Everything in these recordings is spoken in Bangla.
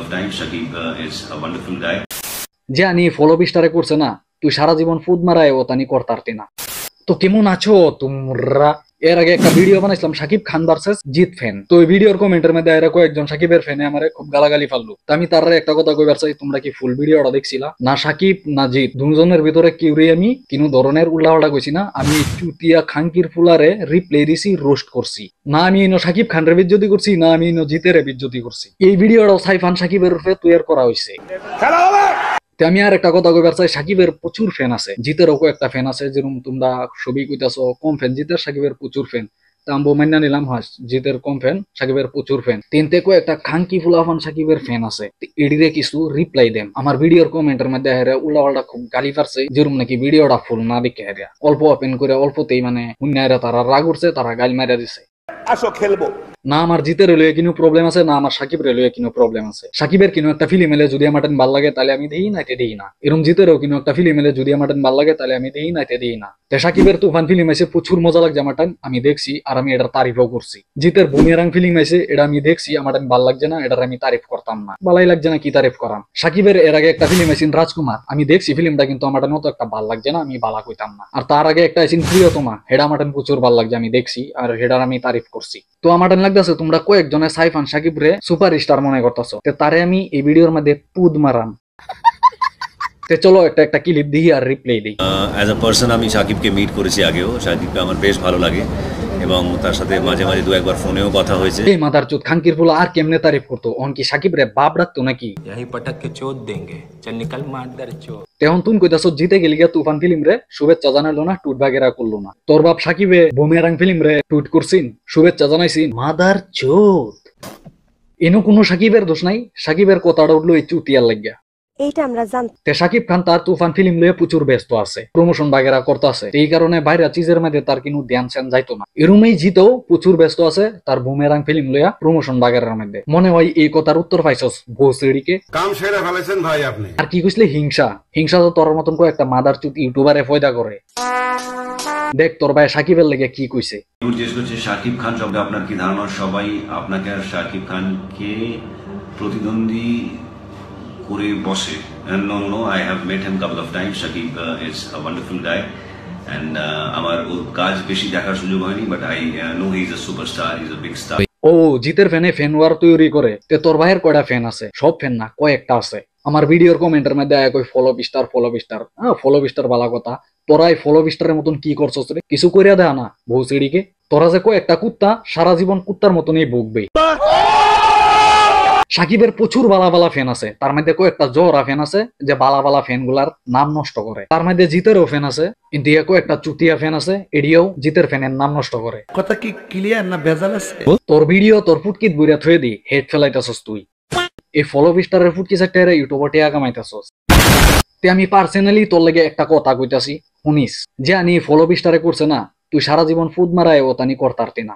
of time. Shakib is a wonderful guy. জানি ফলো বিস্টারে করছে না, তুই সারা জীবন ফুদ মারায় ও তানি করতারতি না। তো কেমন আছো তোমরা? এর আগে একটা ভিডিও বানাইছিলাম শাকিব খান ভার্সেস জিত ফ্যান। তো ওই ভিডিওর কমেন্টের মধ্যে এরা কয়েকজন শাকিবের ফ্যানে আমারে খুব গালাগালি ফাললো। তো আমি তার একটা কথা কইবার চাই, তোমরা কি ফুল ভিডিওটা দেখছিলা? না শাকিব না জিত দুজনের ভিতরে কিউরি আমি কিনো ধরনের উল্লাহটা কইছি না। আমি চুতিয়া খানকির ফুলারে রিপ্লে দিছি, রোস্ট করছি না। আমি ইনো শাকিব খানের বিজ্জতি করছি না, আমি ইনো জিতের বিজ্জতি করছি। এই ভিডিওটাও সাইফান শাকিবের রূপে তৈরি করা হয়েছে। আমি আর একটা কথা কইবার চাই, সাকিবের প্রচুর ফ্যান আছে, জিতেরও একটা ফ্যান আছে। যেরকম তোমরা সবই কইতাছো কম ফ্যান জিতের, সাকিবের প্রচুর ফ্যান। তা আমি মাইনা নিলাম, হ্যাঁ জিতের কম ফ্যান, সাকিবের প্রচুর ফ্যান। তিনতে একটা খানকি ফুলাফান সাকিবের ফ্যান আছে। এডিরে কিছু রিপ্লাই দেন আমার ভিডিওর কমেন্টের মধ্যে। হেরা উল্লাপাল্টা খুব গালি পারছে, যেরকম নাকি ভিডিওটা ফুল না দেখে হেরা অল্প ওপেন করে অল্পতেই মানে হুন্যারা তারা রাগ উঠছে, তারা গালি মারা দিছে। আসো খেলবো না। আমার জিতের রেলওয়ে কিনো প্রবলেম আছে না, আমার সাকিব রেলওয়ে কিনো প্রবলেম আছে। সাকিবের কিনো একটা ফিল্ম এলে যদি আমার ভাল লাগে তাহলে আমি দেই না, দেই না। এরকম জিতেরও কিনো একটা ফিল্ম এলে যদি আমার ভাল লাগে তাহলে আমি দেই না, দেই না। সাকিবের তুফান ফিল্ম আছে, প্রচুর মজা লাগছে আমার, আমি দেখছি আর আমি এটার তারিফও করছি। জিতের বুমেরাং ফিল্ম আছে, এটা আমি দেখছি, আমার ভাল লাগছে না, এটার আমি তারিফ করতাম না। ভালাই লাগছে না, কি তারিফ করাম। সাকিবের এর আগে একটা ফিল্ম আছে রাজকুমার, আমি দেখছি ফিল্মটা, কিন্তু আমার মতো একটা ভাল লাগছে না, আমি বালা কইতাম না। আর তার আগে একটা আছে প্রিয়তমা, হেডা আমার প্রচুর ভাল লাগছে, আমি দেখছি আর হেডার আমি তারিফ করছি। তো আমার লাগতেছে তোমরা কয়েকজনে সাইফান সাকিব রে সুপারস্টার মনে করতেছো, তারে আমি এই ভিডিওর মধ্যে পুদ মারাম। চলো একটা ক্লিপ দিই আর রিপ্লাই দিই। অ্যাজ আ পার্সন আমি সাকিবকে মিট করেছি আগেও, সাকিবকে আমার বেশ ভালো লাগে এবং তার সাথে মাঝে মাঝে দু একবার ফোনেও কথা হয়েছে। এই মাদার চোদ খানকির ফুলা আর কেমনে তারিফ করতো, অন কি সাকিব রে বাপ রাখতো নাকি? यही पटक के चोद देंगे, चल निकल मादर चोद। তেহন তুমি কইতাছো জিতে গেলি গিয়া তুফান ফিল্ম রে শুভেচ্ছা জানাইলো না, টুট বাগেরা করলো না। তোর বাপ সাকিবে বুমেরাং ফিল্ম রে টুট করছিন, শুভেচ্ছা জানাইছিন, মাদার চোদ। এনো কোনো সাকিবের দোষ নাই, সাকিবের কথাটা উঠলো এই চুতিয়ার লাগিয়া। এইটা আমরা জানতে সাকিব খান তার তুফান ফিল্ম লয়ে প্রচুর ব্যস্ত আছে, প্রমোশন বাগেরা করতে আছে। এই কারণে বাইরে চিজের মধ্যে তার কোনো ধ্যান সেন যাইতো না। এরুমেই জিতেও প্রচুর ব্যস্ত আছে তার বুমেরাং ফিল্ম লইয়া প্রমোশন বাগেরার মধ্যে। মনে হয় এই কথার উত্তর পাইছস ভোসড়িকে। কাম সেরা ফেলেছেন ভাই আপনি। আর কি কইছলে হিংসা, হিংসা তো তোর মতন কো একটা মাদার চুত ইউটিউবারে ফয়দা করে। দেখ তোর ভাই সাকিবের লেগে কি কইছে। জিজ্ঞেস করছে শাকিব খান সম্পর্কে আপনার কি ধারণা? সবাই আপনাকে আর শাকিব খানকে প্রতিদ্বন্দ্বী করে বসে। No, I have met him couple of times. Shakib is a wonderful guy and আমার ওর কাজ বেশি দেখার সুযোগ হয়নি, but I know he is a superstar, he is a big star. ও জিতের ফ্যানে ফ্যান ওয়ার তৈরি করে। তোর ভাইয়ের কয়টা ফ্যান আছে? সব ফ্যান না, কয়েকটা আছে। আমার ভিডিওর কমেন্টের মধ্যে আয় কই ফলো বিস্টার ফলো বিস্টার বালা কথা। তোরাই ফলো বিস্টারের মতন কি করছস রে? কিছু কইরা দেয়া না ভৌসিড়িকে। তোরা যে কয়েকটা কুত্তা সারা জীবন কুত্তার মতনই ভুগবে। সাকিবের প্রচুর বালা বালা ফ্যান আছে, তার মধ্যে কয়েকটা জোরা ফ্যান আছে যে বালা বালা ফ্যান গুলার নাম নষ্ট করে। তার মধ্যে জিতেরও ফ্যান আছে, কিন্তু কয়েকটা চুতিয়া ফ্যান আছে, এডিও জিতের ফ্যানের নাম নষ্ট করে। কথা কি ক্লিয়ার না ভেজাল আছে? তোর ভিডিও তোর ফুটকিত বুইরা থুয়ে দি হেড ফেলাইতাছস তুই। এই ফলো বিস্টারের ফুটকি চারটা ইউটিউবে টিয়া কামাইতাছস। তে আমি পার্সোনালি তোর লাগে একটা কথা কইতাছি, শুনিস। যে আনি ফলো বিস্টারে করছে না, তুই সারা জীবন ফুদ মারায় ও তানি করতারতি না।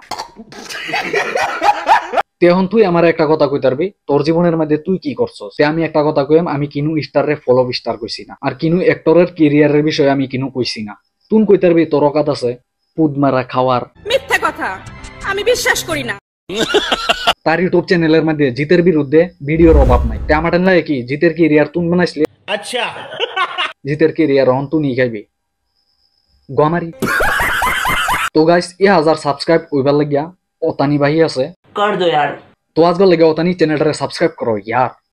এখন তুই আমার একটা কথা কই তারবি, তোর জীবনের মধ্যে তুই কি করছস? আমি একটা কথা কইম, আমি কিনু স্টারে ফলো বিস্টার কইছি না, আর কিনু অ্যাক্টরের ক্যারিয়ারের বিষয়ে আমি কিনু কইছি না। তুই কই তারবি তোর অকাত আছে পুদ মারা খাওয়ার? মিথ্যা কথা, আমি বিশ্বাস করি না। তার ইউটিউব চ্যানেলের মধ্যে জিতের বিরুদ্ধে ভিডিওর অভাব নাই। তে আমার লাগে কি জিতের ক্যারিয়ার তুই বানাইছলি? আচ্ছা জিতের ক্যারিয়ার হন তুই নি খাইবি গমারি। তো গাইস 1000 সাবস্ক্রাইব ওইবার লাগিয়া অতানি ভাই আছে, कर दो यार। तो आज लगे होता नहीं चैनल रे सब्सक्राइब करो यार।